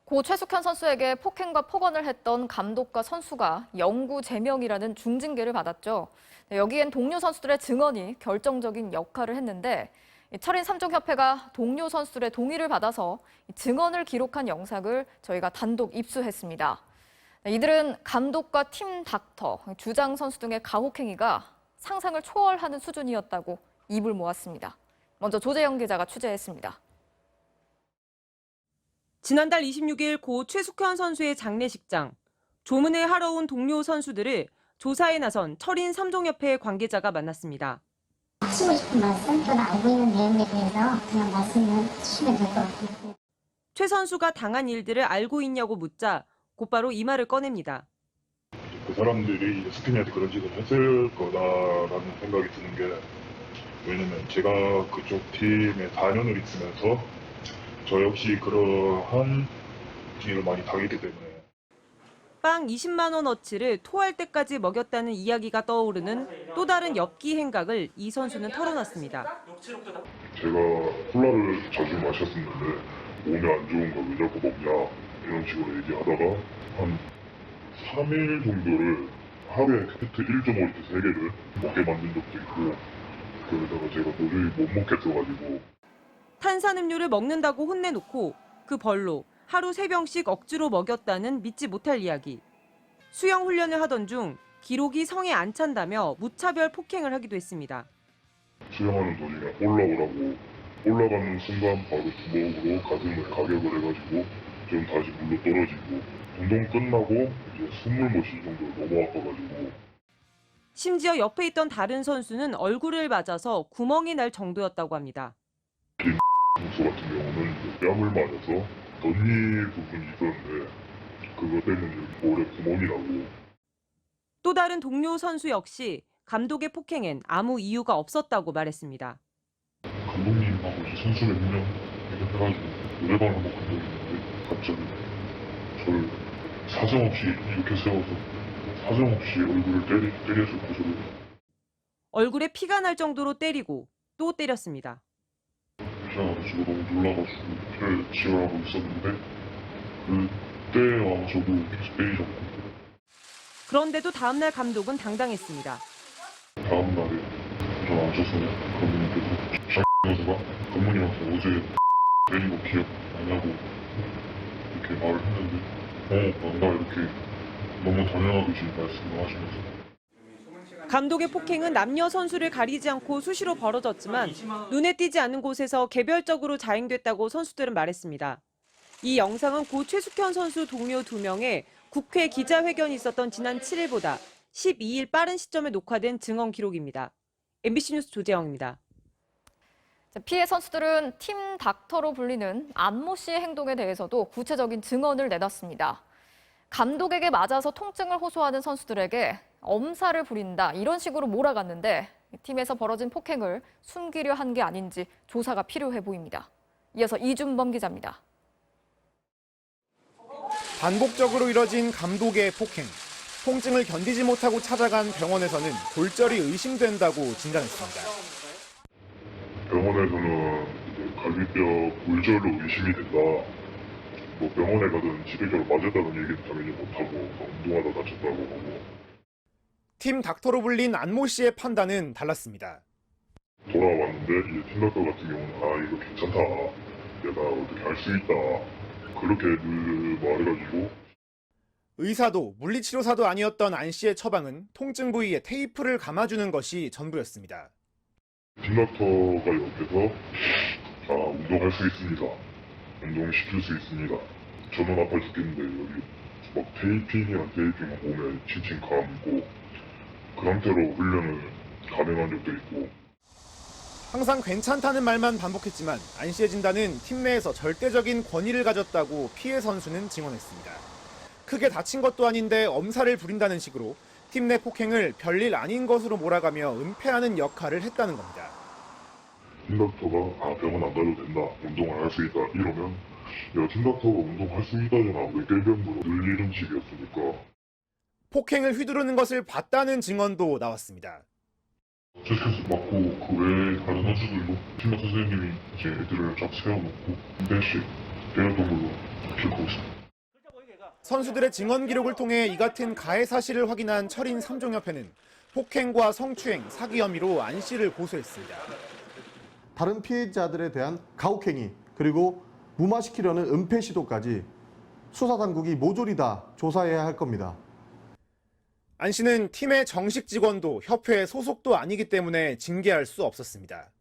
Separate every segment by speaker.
Speaker 1: 고 최숙현 선수에게 폭행과 폭언을 했던 감독과 선수가 영구제명이라는 중징계를 받았죠. 여기엔 동료 선수들의 증언이 결정적인 역할을 했는데 철인 3종협회가 동료 선수들의 동의를 받아서 증언을 기록한 영상을 저희가 단독 입수했습니다. 이들은 감독과 팀 닥터, 주장 선수 등의 가혹행위가 상상을 초월하는 수준이었다고 입을 모았습니다. 먼저 조재영 기자가 취재했습니다.
Speaker 2: 지난달 26일 고 최숙현 선수의 장례식장. 조문회 하러 온 동료 선수들을 조사에 나선 철인 3종협회 관계자가 만났습니다.
Speaker 3: 하시고 싶은 말씀 또는 알고 있는 내용에 대해서 그냥 말씀을 주시면 될 것 같아요.
Speaker 2: 최 선수가 당한 일들을 알고 있냐고 묻자 곧바로 이 말을 꺼냅니다.
Speaker 4: 그 사람들이 이제 스키니한테 그런 짓을 했을 거다라는 생각이 드는 게, 왜냐면 제가 그쪽 팀에 4년을 있으면서 저 역시 그러한 일을 많이 당했기 때문에.
Speaker 2: 빵 20만 원어치를 토할 때까지 먹였다는 이야기가 떠오르는 또 다른 엽기 행각을 이 선수는 털어놨습니다.
Speaker 4: 제가 콜라를 자주 마셨었는데 몸에 안 좋은 걸 왜 자꾸 먹냐 이런 식으로 얘기하다가 한 3일 정도를 하루에 팩트 1.5리터 3개를 먹게 만든 적도 있고, 그러다가 제가 도저히 못 먹겠어가지고.
Speaker 2: 탄산음료를 먹는다고 혼내놓고 그 벌로 하루 3병씩 억지로 먹였다는 믿지 못할 이야기. 수영 훈련을 하던 중 기록이 성에 안 찬다며 무차별 폭행을 하기도 했습니다.
Speaker 4: 수영하는 도중에 올라가는 순간 바로 주먹으로 가슴을 가격을 해가지고 좀 다시 물로 떨어지고, 운동 끝나고 이제 숨을 못 쉴 정도로 너무 아파가지고.
Speaker 2: 심지어 옆에 있던 다른 선수는 얼굴을 맞아서 구멍이 날 정도였다고 합니다.
Speaker 4: 선수 같은 경우는 이제 뺨을 맞아서 덧니 부분이 있었는데 그것 때문에 볼에 구멍이 나고.
Speaker 2: 또 다른 동료 선수 역시 감독의 폭행엔 아무 이유가 없었다고 말했습니다.
Speaker 4: 감독님하고 이제 선수를 분명 해가지고 노래방을 한번 간 적이 있는데 갑자기 저를 사정없이 이렇게 세워서 사정없이 얼굴을 때려서 저를.
Speaker 2: 얼굴에 피가 날 정도로 때리고 또 때렸습니다.
Speaker 4: 제가 지금 너무 놀라가지고 피를 지혈하고 있었는데 그때 와서도 계속 때리셨고.
Speaker 2: 그런데도 다음날 감독은 당당했습니다.
Speaker 4: 다음 날에 저 앉았어요. 감독님께서 선수가 감독님한테 어제 때린 거 기억 안 나고 이렇게 말을 했는데 뭔가 이렇게 너무 당연하듯이 말씀을 하시면서.
Speaker 2: 감독의 폭행은 남녀 선수를 가리지 않고 수시로 벌어졌지만 눈에 띄지 않는 곳에서 개별적으로 자행됐다고 선수들은 말했습니다. 이 영상은 고 최숙현 선수 동료 2명의 국회 기자회견이 있었던 지난 7일보다 12일 빠른 시점에 녹화된 증언 기록입니다. MBC 뉴스 조재영입니다.
Speaker 1: 피해 선수들은 팀 닥터로 불리는 안모 씨의 행동에 대해서도 구체적인 증언을 내놨습니다. 감독에게 맞아서 통증을 호소하는 선수들에게 엄살을 부린다, 이런 식으로 몰아갔는데 팀에서 벌어진 폭행을 숨기려 한 게 아닌지 조사가 필요해 보입니다. 이어서 이준범 기자입니다.
Speaker 5: 반복적으로 이뤄진 감독의 폭행. 통증을 견디지 못하고 찾아간 병원에서는 골절이 의심된다고 진단했습니다.
Speaker 4: 병원에서는 이제 갈비뼈 골절로 의심이 된다. 뭐 병원에 가든 집에 가서 맞았다는 얘기는 당연히 못하고 운동하다 다쳤다고 하고.
Speaker 5: 팀 닥터로 불린 안모 씨의 판단은 달랐습니다.
Speaker 4: 돌아왔는데 이제 팀닥터 같은 경우는 이거 괜찮다, 내가 어떻게 할 수 있다, 그렇게 늘 말해가지고.
Speaker 5: 의사도 물리치료사도 아니었던 안 씨의 처방은 통증 부위에 테이프를 감아주는 것이 전부였습니다.
Speaker 4: 팀닥터가 옆에서 운동할 수 있습니다, 운동시킬 수 있습니다, 저는 아파 죽겠는데 여기 막 테이핑이랑 테이핑 몸에 칭칭 감고 그 상태로 훈련을 감행한 적도 있고.
Speaker 5: 항상 괜찮다는 말만 반복했지만 안 씨의 진단은 팀 내에서 절대적인 권위를 가졌다고 피해 선수는 증언했습니다. 크게 다친 것도 아닌데 엄살을 부린다는 식으로 팀 내 폭행을 별일 아닌 것으로 몰아가며 은폐하는 역할을 했다는 겁니다.
Speaker 4: 팀닥터가 병원 안 가도 된다, 운동을 할 수 있다 이러면, 야 팀닥터가 운동할 수 있다잖아, 왜 깰병으로 늘 이런 식이었으니까.
Speaker 5: 폭행을 휘두르는 것을 봤다는 증언도 나왔습니다.
Speaker 4: 계속해서 맞고 그 외에 다른 선수들도 팀닥터 선생님이 이제 애들을 쫙 세워놓고 한 대씩 때렸던 걸로 기억하고 있습니다.
Speaker 5: 선수들의 증언 기록을 통해 이 같은 가해 사실을 확인한 철인 3종협회는 폭행과 성추행, 사기 혐의로 안 씨를 고소했습니다.
Speaker 6: 다른 피해자들에 대한 가혹행위 그리고 무마시키려는 은폐 시도까지 수사당국이 모조리 다 조사해야 할 겁니다.
Speaker 5: 안 씨는 팀의 정식 직원도 협회 소속도 아니기 때문에 징계할 수 없었습니다.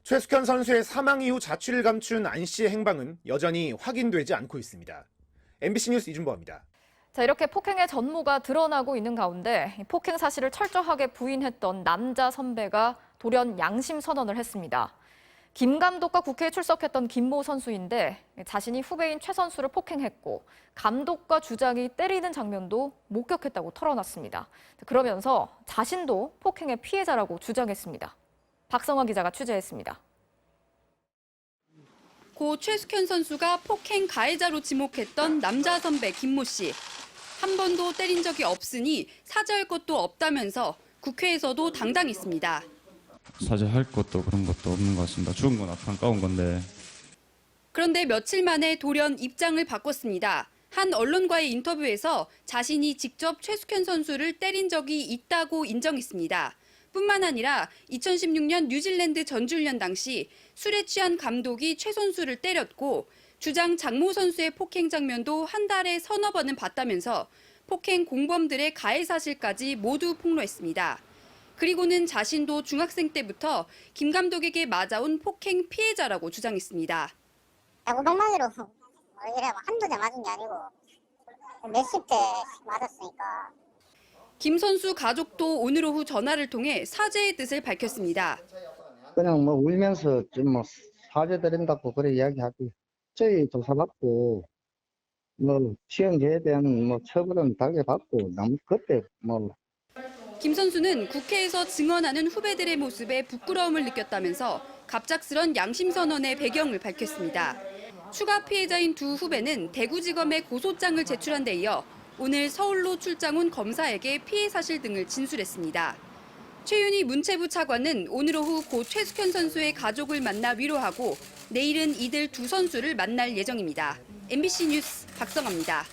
Speaker 5: 최숙현 선수의 사망 이후 자취를 감춘 안 씨의 행방은 여전히 확인되지 않고 있습니다. MBC 뉴스 이준범입니다.
Speaker 1: 자, 이렇게 폭행의 전모가 드러나고 있는 가운데 폭행 사실을 철저하게 부인했던 남자 선배가 돌연 양심 선언을 했습니다. 김 감독과 국회에 출석했던 김모 선수인데 자신이 후배인 최 선수를 폭행했고 감독과 주장이 때리는 장면도 목격했다고 털어놨습니다. 그러면서 자신도 폭행의 피해자라고 주장했습니다. 박성화 기자가 취재했습니다.
Speaker 7: 고 최숙현 선수가 폭행 가해자로 지목했던 남자 선배 김모 씨. 한 번도 때린 적이 없으니 사죄할 것도 없다면서 국회에서도 당당했습니다.
Speaker 8: 사죄할 것도 그런 것도 없는 것 같습니다. 죽은 건 안타까운 건데.
Speaker 7: 그런데 며칠 만에 돌연 입장을 바꿨습니다. 한 언론과의 인터뷰에서 자신이 직접 최숙현 선수를 때린 적이 있다고 인정했습니다. 뿐만 아니라 2016년 뉴질랜드 전주훈련 당시 술에 취한 감독이 최 선수를 때렸고 주장 장모 선수의 폭행 장면도 한 달에 서너 번은 봤다면서 폭행 공범들의 가해 사실까지 모두 폭로했습니다. 그리고는 자신도 중학생 때부터 김 감독에게 맞아온 폭행 피해자라고 주장했습니다.
Speaker 3: 야구방망이로 이래 한두 대 맞은 게 아니고 몇십 대 맞았으니까.
Speaker 7: 김 선수 가족도 오늘 오후 전화를 통해 사죄의 뜻을 밝혔습니다.
Speaker 9: 그냥 울면서 좀 사죄드린다고 그래 이야기하고 저희 조사받고 취행죄에 대한 처벌은 달게 받고 그때
Speaker 7: 김 선수는 국회에서 증언하는 후배들의 모습에 부끄러움을 느꼈다면서 갑작스런 양심 선언의 배경을 밝혔습니다. 추가 피해자인 두 후배는 대구지검에 고소장을 제출한 데 이어 오늘 서울로 출장 온 검사에게 피해 사실 등을 진술했습니다. 최윤희 문체부 차관은 오늘 오후 고 최숙현 선수의 가족을 만나 위로하고 내일은 이들 두 선수를 만날 예정입니다. MBC 뉴스 박성아입니다.